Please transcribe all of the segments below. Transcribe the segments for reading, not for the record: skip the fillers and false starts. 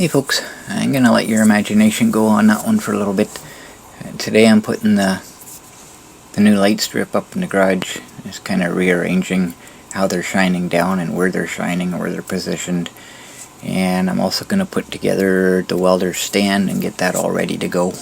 Hey folks, I'm gonna let your imagination go on that one for a little bit. Today I'm putting the new light strip up in the garage. Just kind of rearranging how they're shining down and where they're shining and where they're positioned. And I'm also gonna put together the welder stand and get that all ready to go.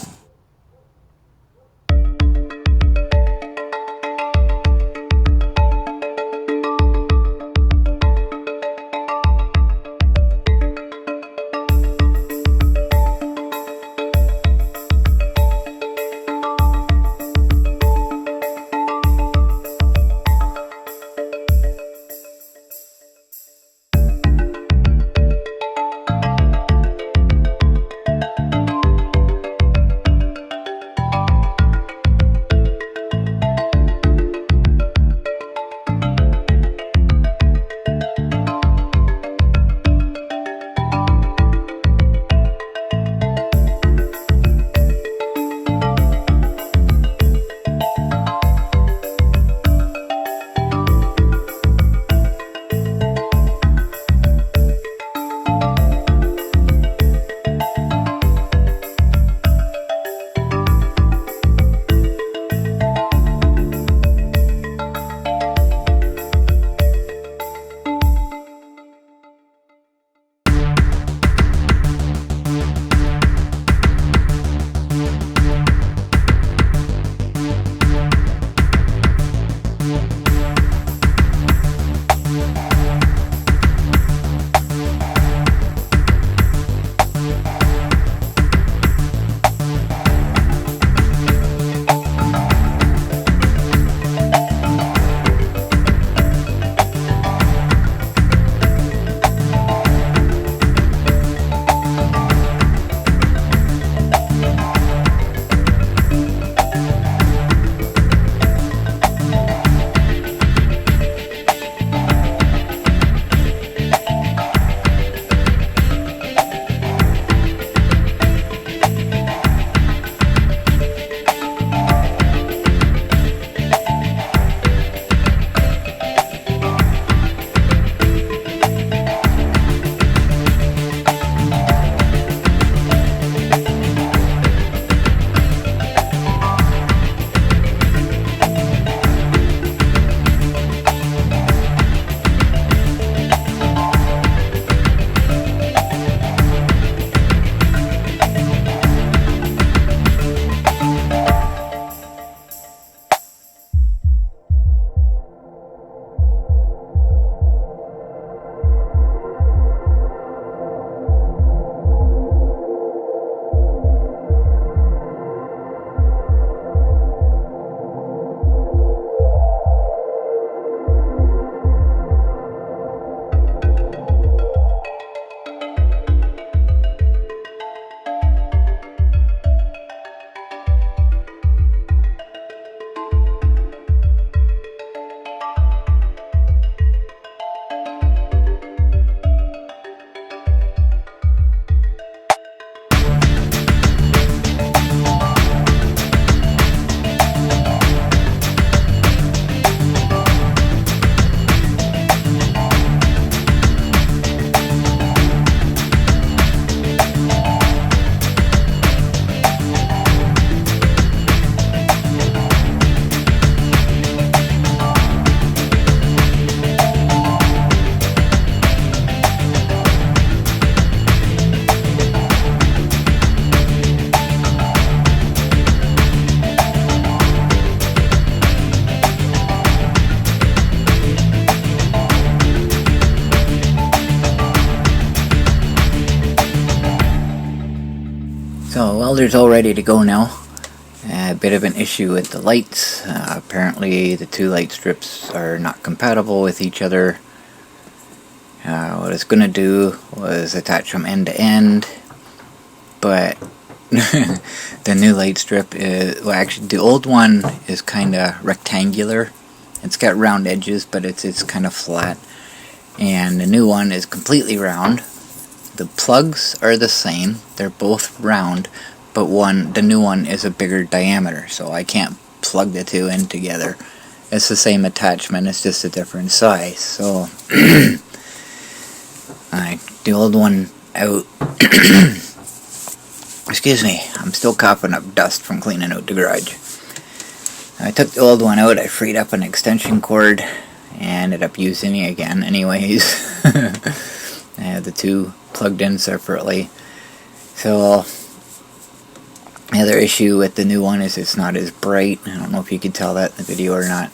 So welder's all ready to go now. A bit of an issue with the lights. Apparently the two light strips are not compatible with each other. What I was going to do was attach them end to end, but the new light strip is, well actually the old one is kind of rectangular. It's got round edges, but it's kind of flat. And the new one is completely round. The plugs are the same, they're both round, but the new one is a bigger diameter, so I can't plug the two in together. It's the same attachment, it's just a different size. So the old one out. Excuse me, I'm still coughing up dust from cleaning out the garage. I took the old one out, I freed up an extension cord, and ended up using it again anyways. I had the two plugged in separately. So, the other issue with the new one is it's not as bright. I don't know if you can tell that in the video or not.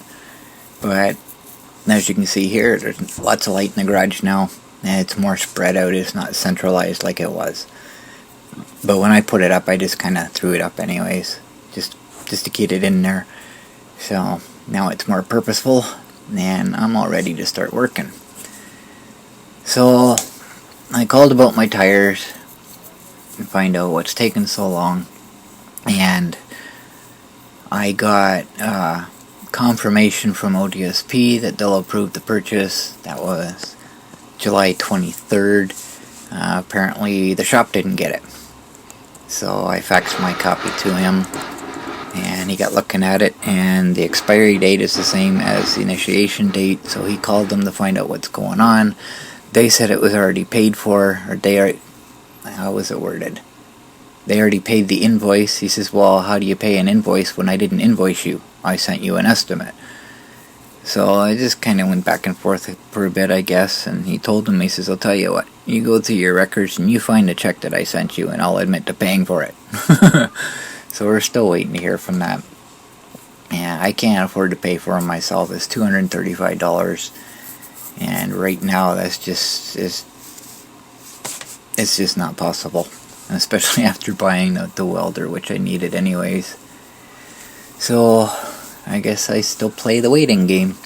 But, as you can see here, there's lots of light in the garage now. And it's more spread out, it's not centralized like it was. But when I put it up, I just kind of threw it up anyways. Just to get it in there. So, now it's more purposeful. And I'm all ready to start working. So, I called about my tires and find out what's taking so long. And I got confirmation from ODSP that they'll approve the purchase. That was July 23rd. Apparently the shop didn't get it. So I faxed my copy to him. And he got looking at it, and the expiry date is the same as the initiation date. So he called them to find out what's going on. They said it was already paid for, or how was it worded? They already paid the invoice. He says, well, how do you pay an invoice when I didn't invoice you? I sent you an estimate. So I just kind of went back and forth for a bit, I guess, and he told him, he says, I'll tell you what, you go through your records and you find the check that I sent you, and I'll admit to paying for it. So we're still waiting to hear from that. Yeah, I can't afford to pay for them myself. It's $235. And right now, it's just not possible. Especially after buying the welder, which I needed anyways. So, I guess I still play the waiting game.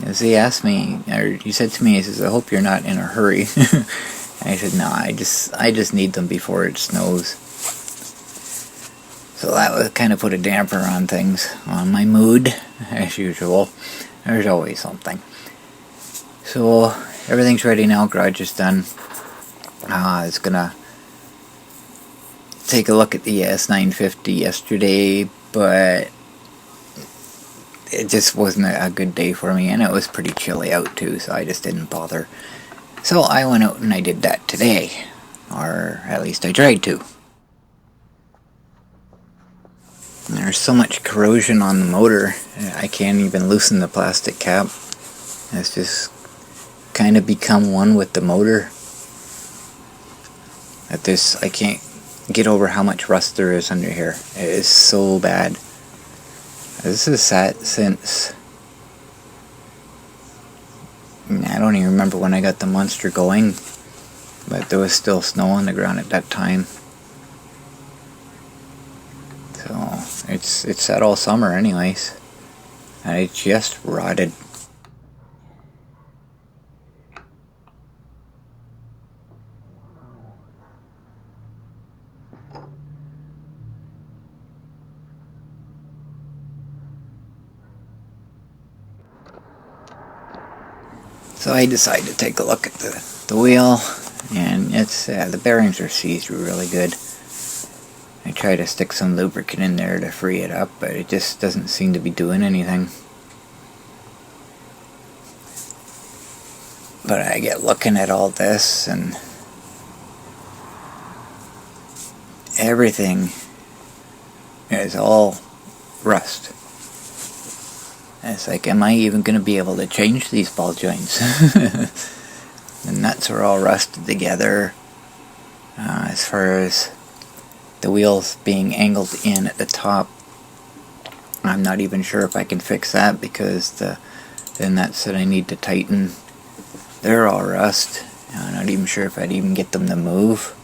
As he asked me, or he said to me, he says, I hope you're not in a hurry. I said, no, I just need them before it snows. So that would kind of put a damper on things, on my mood, as usual. There's always something. So, everything's ready now, garage is done. It's gonna take a look at the S950 yesterday, but it just wasn't a good day for me, and it was pretty chilly out too, so I just didn't bother. So I went out and I did that today, or at least I tried to. There's so much corrosion on the motor, I can't even loosen the plastic cap. It's just kind of become one with the motor. I can't get over how much rust there is under here. It is so bad. This is sat since, I don't even remember when I got the monster going, but there was still snow on the ground at that time. So it's sat all summer anyways, and it just rotted. So I decided to take a look at the wheel, and it's the bearings are seized really good. I try to stick some lubricant in there to free it up, but it just doesn't seem to be doing anything. But I get looking at all this, and everything is all rust. And it's like, am I even going to be able to change these ball joints? The nuts are all rusted together. As far as the wheels being angled in at the top, I'm not even sure if I can fix that, because the nuts that I need to tighten, they're all rust. I'm not even sure if I'd even get them to move.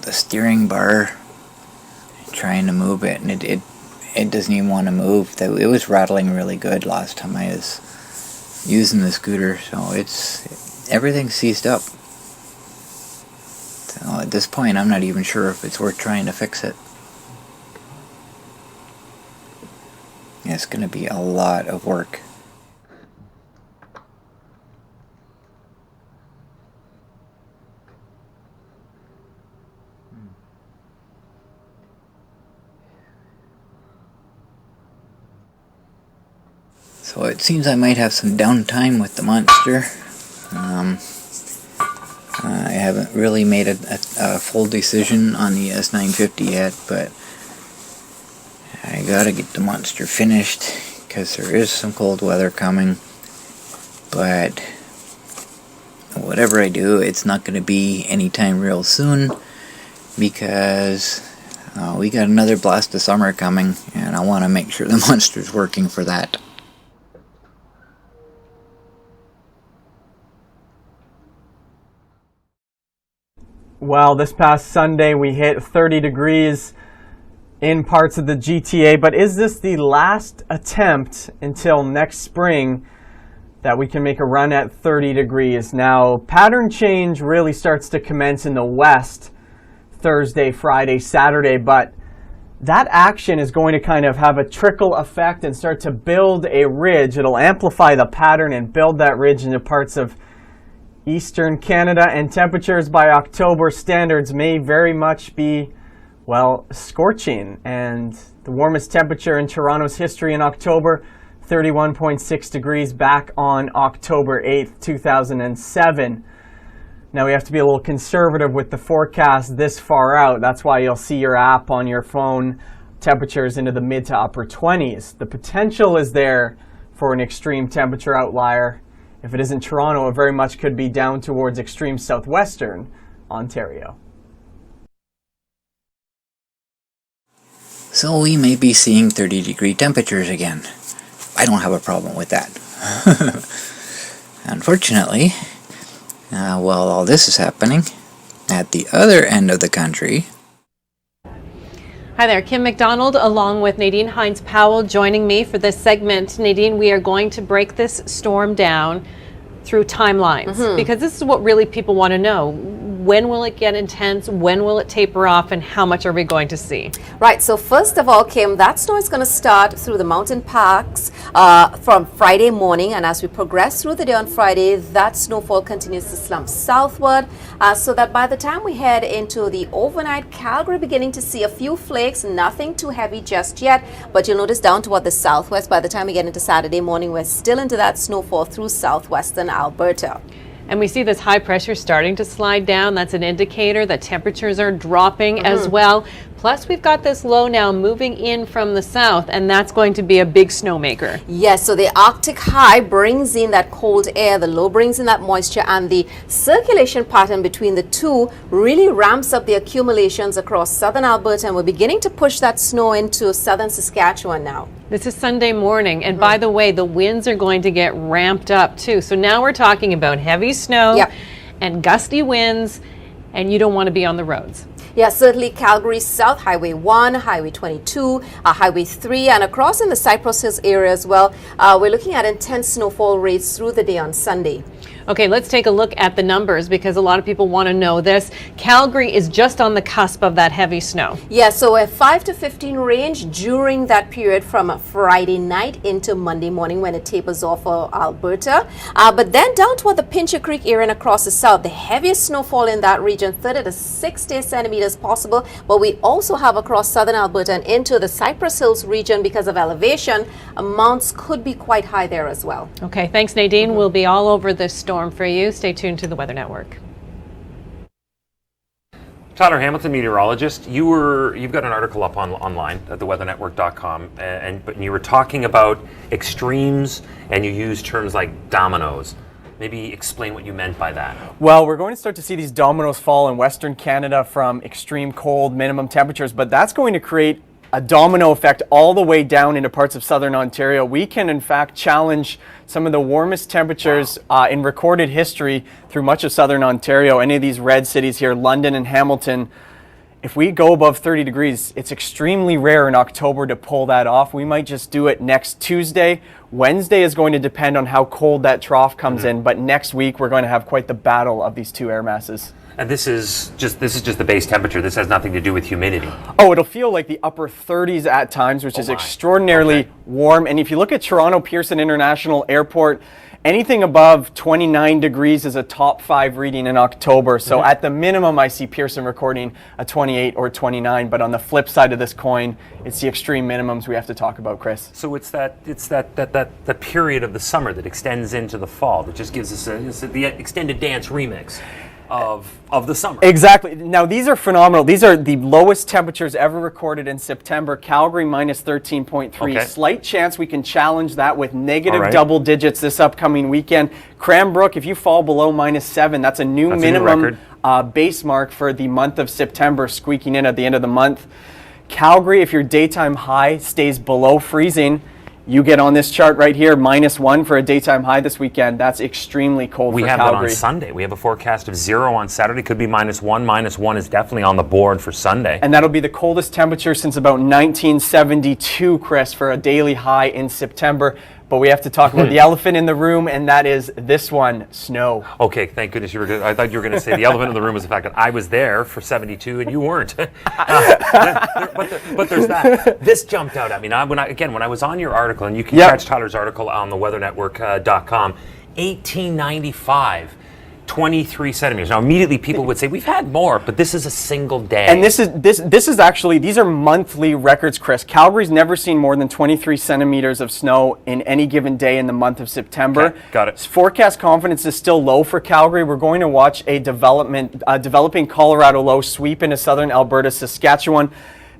The steering bar, trying to move it, and it doesn't even want to move. It was rattling really good last time I was using the scooter, so everything's seized up. So at this point, I'm not even sure if it's worth trying to fix it. it's going to be a lot of work. So it seems I might have some downtime with the monster. I haven't really made a full decision on the S950 yet, but I gotta get the monster finished because there is some cold weather coming. But whatever I do, it's not going to be anytime real soon, because we got another blast of summer coming, and I want to make sure the monster's working for that. Well, this past Sunday we hit 30 degrees in parts of the GTA, but is this the last attempt until next spring that we can make a run at 30 degrees? Now, pattern change really starts to commence in the west Thursday, Friday, Saturday, but that action is going to kind of have a trickle effect and start to build a ridge. It'll amplify the pattern and build that ridge into parts of Eastern Canada, and temperatures by October standards may very much be, well, scorching. And the warmest temperature in Toronto's history in October, 31.6 degrees back on October 8th, 2007. Now we have to be a little conservative with the forecast this far out. That's why you'll see your app on your phone, temperatures into the mid to upper 20s. The potential is there for an extreme temperature outlier. If it isn't Toronto, it very much could be down towards extreme southwestern Ontario. So we may be seeing 30-degree temperatures again. I don't have a problem with that. Unfortunately, while all this is happening, at the other end of the country... Hi there, Kim McDonald along with Nadine Hines-Powell joining me for this segment. Nadine, we are going to break this storm down through timelines, because this is what really people want to know. When will it get intense? When will it taper off? And how much are we going to see? Right. So first of all, Kim, that snow is going to start through the mountain parks from Friday morning. And as we progress through the day on Friday, that snowfall continues to slump southward so that by the time we head into the overnight, Calgary beginning to see a few flakes, nothing too heavy just yet. But you'll notice down toward the southwest, by the time we get into Saturday morning, we're still into that snowfall through southwestern Alberta. And we see this high pressure starting to slide down. That's an indicator that temperatures are dropping as well. Plus, we've got this low now moving in from the south, and that's going to be a big snowmaker. Yes, so the Arctic high brings in that cold air, the low brings in that moisture, and the circulation pattern between the two really ramps up the accumulations across southern Alberta, and we're beginning to push that snow into southern Saskatchewan now. This is Sunday morning, and by the way, the winds are going to get ramped up too. So now we're talking about heavy snow and gusty winds, and you don't want to be on the roads. Yeah, certainly Calgary South, Highway 1, Highway 22, Highway 3, and across in the Cypress Hills area as well. We're looking at intense snowfall rates through the day on Sunday. Okay, let's take a look at the numbers because a lot of people want to know this. Calgary is just on the cusp of that heavy snow. Yeah, so a 5 to 15 range during that period from Friday night into Monday morning when it tapers off for Alberta. But then down toward the Pincher Creek area and across the south, the heaviest snowfall in that region, 30 to 60 centimeters possible. But we also have across southern Alberta and into the Cypress Hills region because of elevation. Amounts could be quite high there as well. Okay, thanks Nadine. We'll be all over this storm for you. Stay tuned to the Weather Network. Tyler Hamilton, meteorologist. You've got an article up online at theweathernetwork.com, but you were talking about extremes, and you used terms like dominoes. Maybe explain what you meant by that. Well, we're going to start to see these dominoes fall in Western Canada from extreme cold minimum temperatures, but that's going to create a domino effect all the way down into parts of southern Ontario. We can in fact challenge some of the warmest temperatures in recorded history through much of southern Ontario. Any of these red cities here, London and Hamilton, if we go above 30 degrees, it's extremely rare in October to pull that off. We might just do it next Tuesday. Wednesday is going to depend on how cold that trough comes in, but next week we're going to have quite the battle of these two air masses. And this is just the base temperature. This has nothing to do with humidity. Oh, it'll feel like the upper 30s at times, which is my. extraordinarily Okay. warm. And if you look at Toronto Pearson International Airport, anything above 29 degrees is a top 5 reading in October. So at the minimum, I see Pearson recording a 28 or 29. But on the flip side of this coin, it's the extreme minimums we have to talk about, Chris. So it's that period of the summer that extends into the fall that just gives us the extended dance remix of the summer. Exactly. Now, these are phenomenal. These are the lowest temperatures ever recorded in September. Calgary minus 13.3. Okay. Slight chance we can challenge that with negative All right. double digits this upcoming weekend. Cranbrook, if you fall below -7, that's a new That's a new minimum record. base mark for the month of September, squeaking in at the end of the month. Calgary, if your daytime high stays below freezing, you get on this chart right here, -1 for a daytime high this weekend. That's extremely cold We for have Calgary. that on Sunday. We have a forecast of 0 on Saturday. Could be -1. -1 is definitely on the board for Sunday. And that'll be the coldest temperature since about 1972, Chris, for a daily high in September. But we have to talk about the elephant in the room, and that is this one, snow. Okay, thank goodness you were good. I thought you were going to say the elephant in the room was the fact that I was there for 72 and you weren't. But there's that. This jumped out at me. Now, when I was on your article, and you can Yep. catch Tyler's article on the weathernetwork.com, 1895. 23 centimeters. Now, immediately people would say, we've had more, but this is a single day. And this is actually, these are monthly records, Chris. Calgary's never seen more than 23 centimeters of snow in any given day in the month of September. Okay, got it. Forecast confidence is still low for Calgary. We're going to watch a developing Colorado low sweep into southern Alberta, Saskatchewan.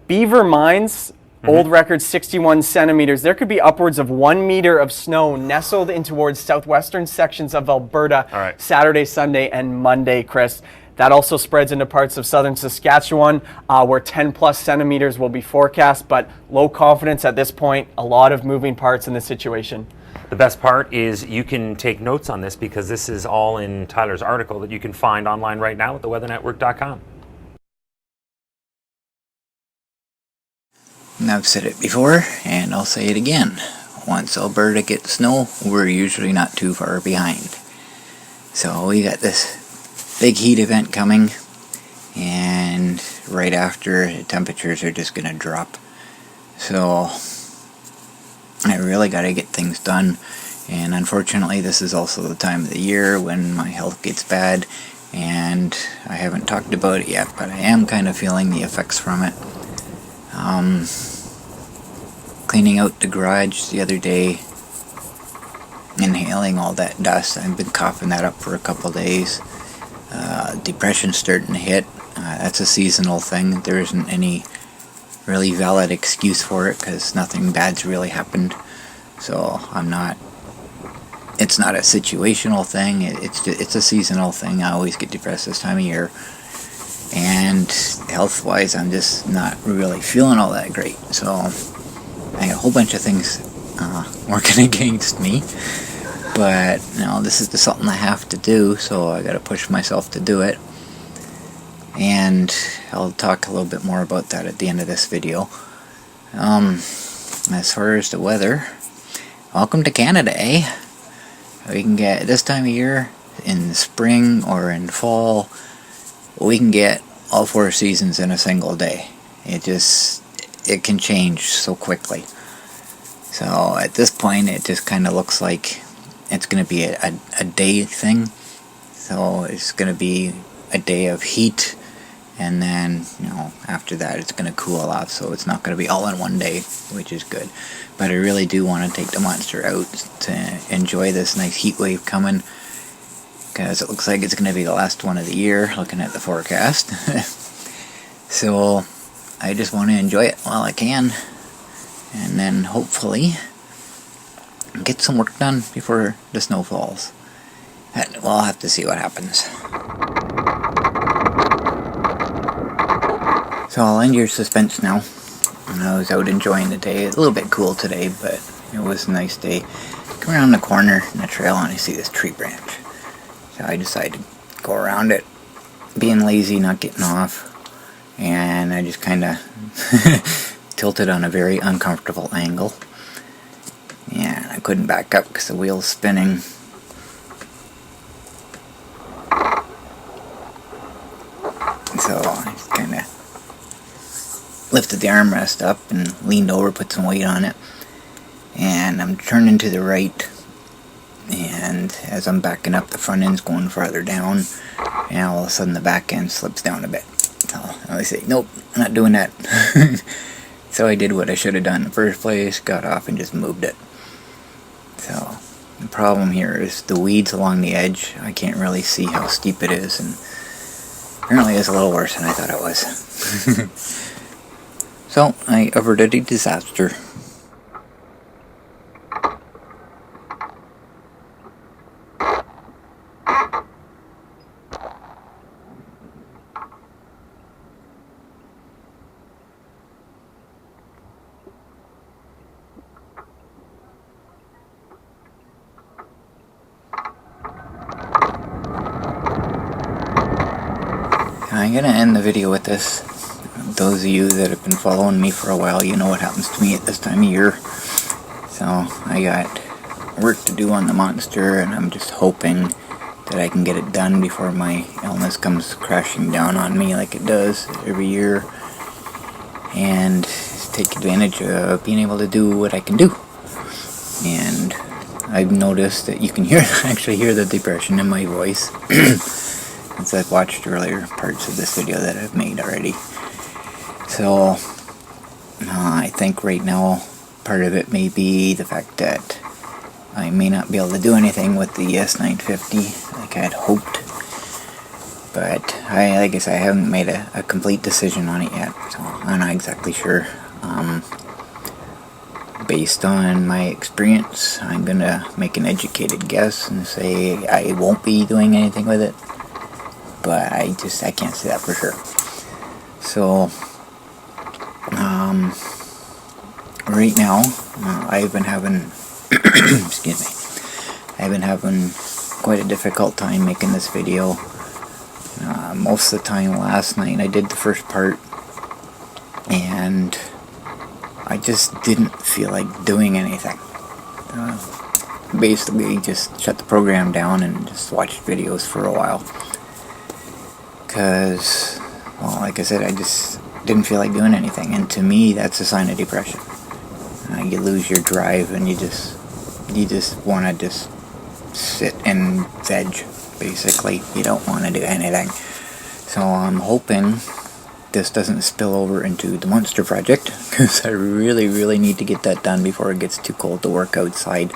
Beaver Mines, old record 61 centimeters. There could be upwards of 1 meter of snow nestled in towards southwestern sections of Alberta All right. Saturday, Sunday, and Monday, Chris. That also spreads into parts of southern Saskatchewan where 10 plus centimeters will be forecast, but low confidence at this point. A lot of moving parts in this situation. The best part is you can take notes on this because this is all in Tyler's article that you can find online right now at theweathernetwork.com. And I've said it before, and I'll say it again. Once Alberta gets snow, we're usually not too far behind. So we got this big heat event coming, and right after, temperatures are just going to drop. So I really got to get things done, and unfortunately this is also the time of the year when my health gets bad, and I haven't talked about it yet, but I am kind of feeling the effects from it. Cleaning out the garage the other day, inhaling all that dust. I've been coughing that up for a couple days. Depression's starting to hit. That's a seasonal thing. There isn't any really valid excuse for it because nothing bad's really happened. So it's not a situational thing. It's a seasonal thing. I always get depressed this time of year. And health-wise, I'm just not really feeling all that great. So I got a whole bunch of things working against me. But, this is just something I have to do, so I got to push myself to do it. And I'll talk a little bit more about that at the end of this video. As far as the weather, welcome to Canada, eh? We can get, this time of year, in the spring or in fall, we can get all 4 seasons in a single day. It can change so quickly. So at this point, it just kind of looks like it's going to be a day thing. So it's going to be a day of heat, and then, after that it's going to cool off. So it's not going to be all in one day, which is good. But I really do want to take the monster out to enjoy this nice heat wave coming, because it looks like it's going to be the last one of the year, looking at the forecast. So I just want to enjoy it while I can, and then hopefully get some work done before the snow falls. Well, I'll have to see what happens. So I'll end your suspense now. I was out enjoying the day. It's a little bit cool today, but it was a nice day. Come around the corner in the trail and I see this tree branch. So I decided to go around it, being lazy, not getting off. And I just kind of tilted on a very uncomfortable angle. And I couldn't back up because the wheel's spinning. I just kind of lifted the armrest up and leaned over, put some weight on it, and I'm turning to the right, and as I'm backing up, the front end's going farther down, and all of a sudden the back end slips down a bit. So I say, nope, I'm not doing that. So I did what I should have done in the first place, got off and just moved it. So the problem here is the weeds along the edge. I can't really see how steep it is, and apparently it's a little worse than I thought it was. So I averted a disaster. I'm going to end the video with this. Those of you that have been following me for a while, you know what happens to me at this time of year. So I got work to do on the monster, and I'm just hoping that I can get it done before my illness comes crashing down on me like it does every year, and take advantage of being able to do what I can do. And I've noticed that you can actually hear the depression in my voice. Since I've watched earlier parts of this video that I've made already. So I think right now part of it may be the fact that I may not be able to do anything with the S950 like I had hoped. But like I said, I haven't made a complete decision on it yet, so I'm not exactly sure. Based on my experience, I'm gonna make an educated guess and say I won't be doing anything with it. But I can't say that for sure. So, right now, I've been having, excuse me, I've been having quite a difficult time making this video. Most of the time last night I did the first part, and I just didn't feel like doing anything. Basically just shut the program down and just watched videos for a while. Because, well, like I said, I just didn't feel like doing anything, and to me that's a sign of depression. You lose your drive and you just want to just sit and veg, basically. You don't want to do anything. So I'm hoping this doesn't spill over into the monster project, because I really need to get that done before it gets too cold to work outside.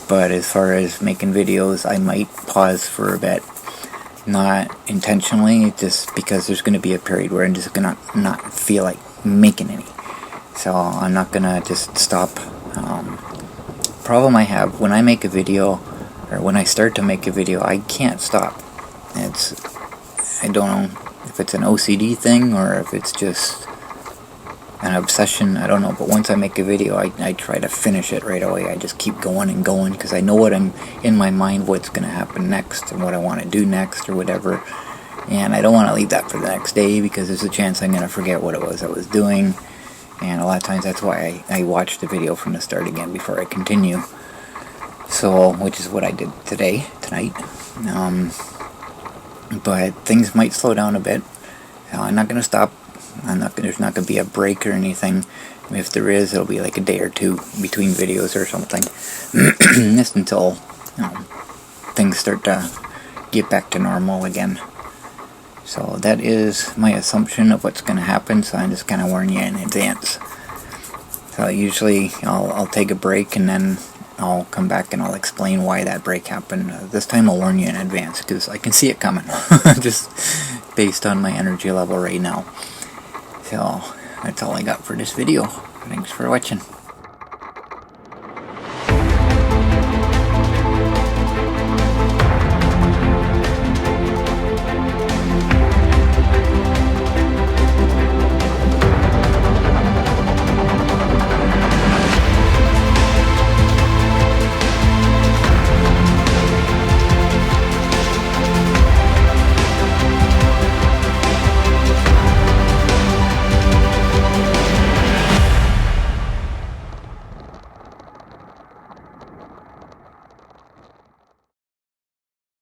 But as far as making videos, I might pause for a bit. Not intentionally, just because there's going to be a period where I'm just going to not feel like making any. So I'm not going to just stop. Problem I have, when I make a video, or when I start to make a video, I can't stop. I don't know if it's an OCD thing, or if it's just an obsession, I don't know. But once I make a video, I try to finish it right away. I just keep going and going, because I know what I'm in my mind, what's going to happen next, and what I want to do next, or whatever. And I don't want to leave that for the next day, because there's a chance I'm going to forget what it was I was doing. And a lot of times that's why I watch the video from the start again before I continue. So, which is what I did tonight. But things might slow down a bit. So I'm not going to stop. There's not going to be a break or anything. If there is, it'll be like a day or two between videos or something. Just until things start to get back to normal again. So that is my assumption of what's going to happen. So I'm just kind of warning you in advance. So usually I'll take a break, and then I'll come back and I'll explain why that break happened. This time I'll warn you in advance, because I can see it coming. Just based on my energy level right now. So that's all I got for this video. Thanks for watching.